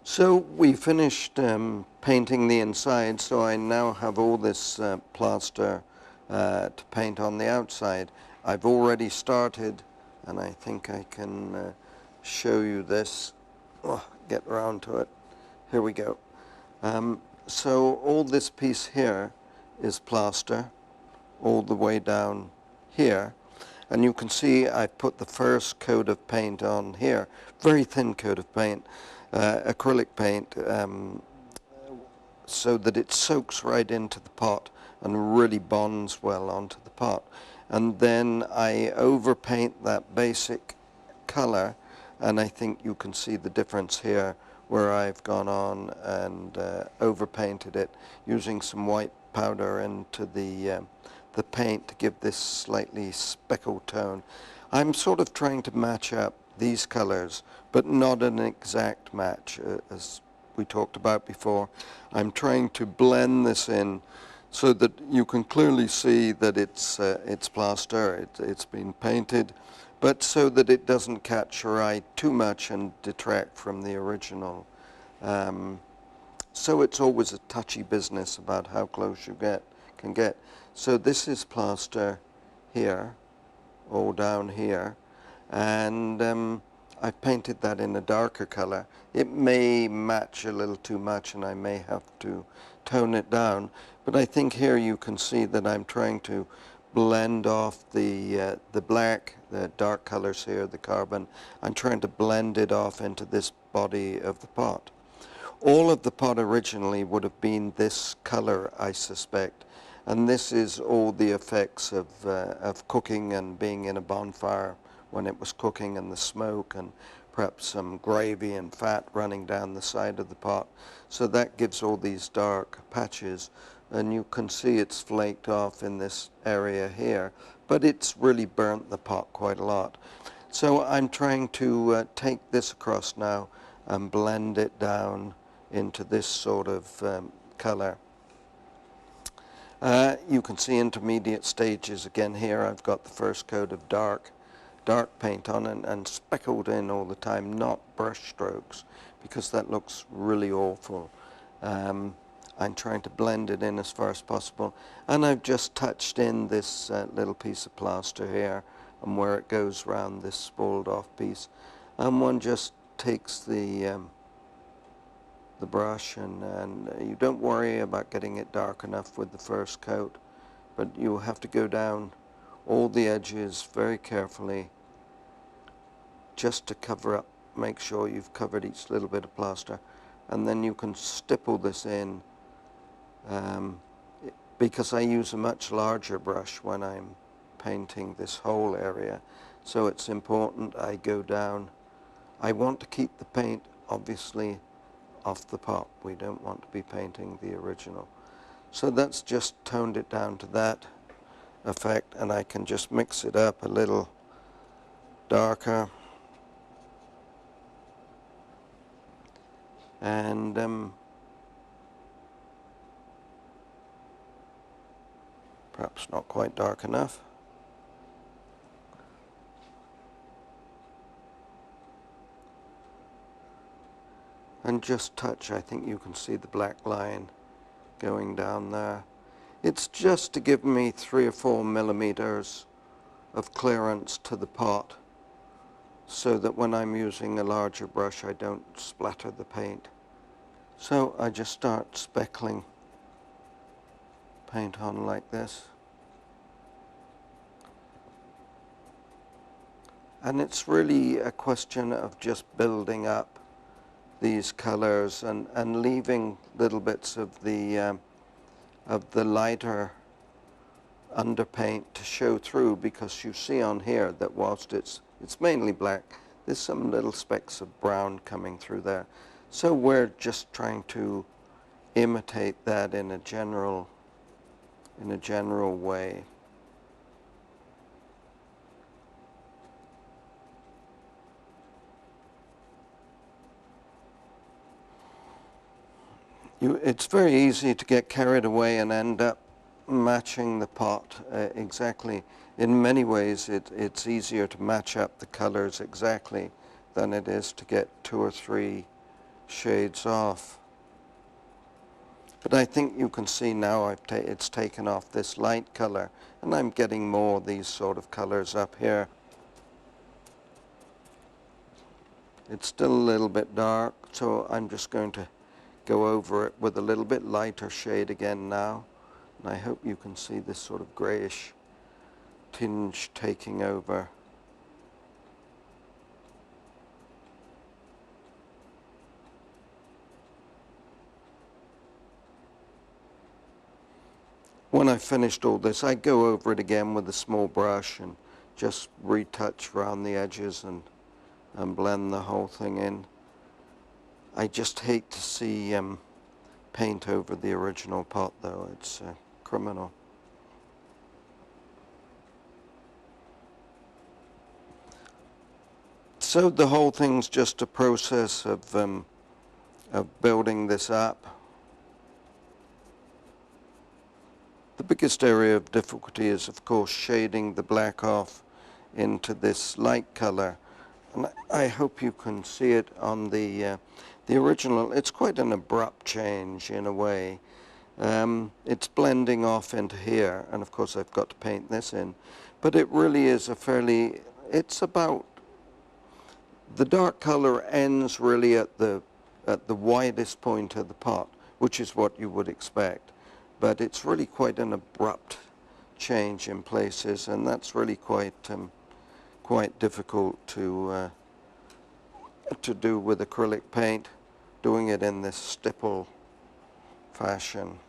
So we finished painting the inside, so I now have all this plaster to paint on the outside. I've already started, and I think I can show you this. Oh, get around to it. Here we go. So all this piece here is plaster all the way down here. And you can see I put the first coat of paint on here, very thin coat of paint, acrylic paint, so that it soaks right into the pot and really bonds well onto the pot. And then I overpaint that basic color, and I think you can see the difference here where I've gone on and overpainted it using some white powder into the paint to give this slightly speckled tone. I'm sort of trying to match up these colors, but not an exact match, as we talked about before. I'm trying to blend this in so that you can clearly see that it's plaster, it's been painted, but so that it doesn't catch your eye too much and detract from the original. So it's always a touchy business about how close you can get. So this is plaster here, all down here, and I've painted that in a darker color. It may match a little too much and I may have to tone it down, but I think here you can see that I'm trying to blend off the black, the dark colors here, the carbon. I'm trying to blend it off into this body of the pot. All of the pot originally would have been this color, I suspect, and this is all the effects of cooking and being in a bonfire when it was cooking, and the smoke and perhaps some gravy and fat running down the side of the pot. So that gives all these dark patches, and you can see it's flaked off in this area here, but it's really burnt the pot quite a lot. So I'm trying to take this across now and blend it down into this sort of color. You can see intermediate stages again here. I've got the first coat of dark paint on and speckled in all the time, not brush strokes, because that looks really awful. I'm trying to blend it in as far as possible, and I've just touched in this little piece of plaster here and where it goes round this spoiled off piece, and one just takes the brush, and you don't worry about getting it dark enough with the first coat, but you have to go down all the edges very carefully just to cover up, make sure you've covered each little bit of plaster, and then you can stipple this in, because I use a much larger brush when I'm painting this whole area, so it's important I go down. I want to keep the paint obviously off the pot. We don't want to be painting the original. So that's just toned it down to that effect, and I can just mix it up a little darker, and perhaps not quite dark enough. And just touch, I think you can see the black line going down there. It's just to give me 3 or 4 millimeters of clearance to the pot, so that when I'm using a larger brush I don't splatter the paint. So I just start speckling paint on like this. And it's really a question of just building up these colors and leaving little bits of the lighter underpaint to show through, because you see on here that whilst it's mainly black, there's some little specks of brown coming through there. So we're just trying to imitate that in a general way. It's very easy to get carried away and end up matching the pot exactly. In many ways it's easier to match up the colors exactly than it is to get 2 or 3 shades off. But I think you can see now it's taken off this light color, and I'm getting more of these sort of colors up here. It's still a little bit dark, so I'm just going to go over it with a little bit lighter shade again now. And I hope you can see this sort of grayish tinge taking over. When I finished all this, I go over it again with a small brush and just retouch around the edges and blend the whole thing in. I just hate to see paint over the original pot, though. It's criminal. So the whole thing's just a process of building this up. The biggest area of difficulty is, of course, shading the black off into this light color. And I hope you can see it on the original. It's quite an abrupt change in a way. It's blending off into here, and of course I've got to paint this in. But it really is it's about, the dark color ends really at the widest point of the pot, which is what you would expect. But it's really quite an abrupt change in places, and that's really quite difficult to do with acrylic paint, doing it in this stipple fashion.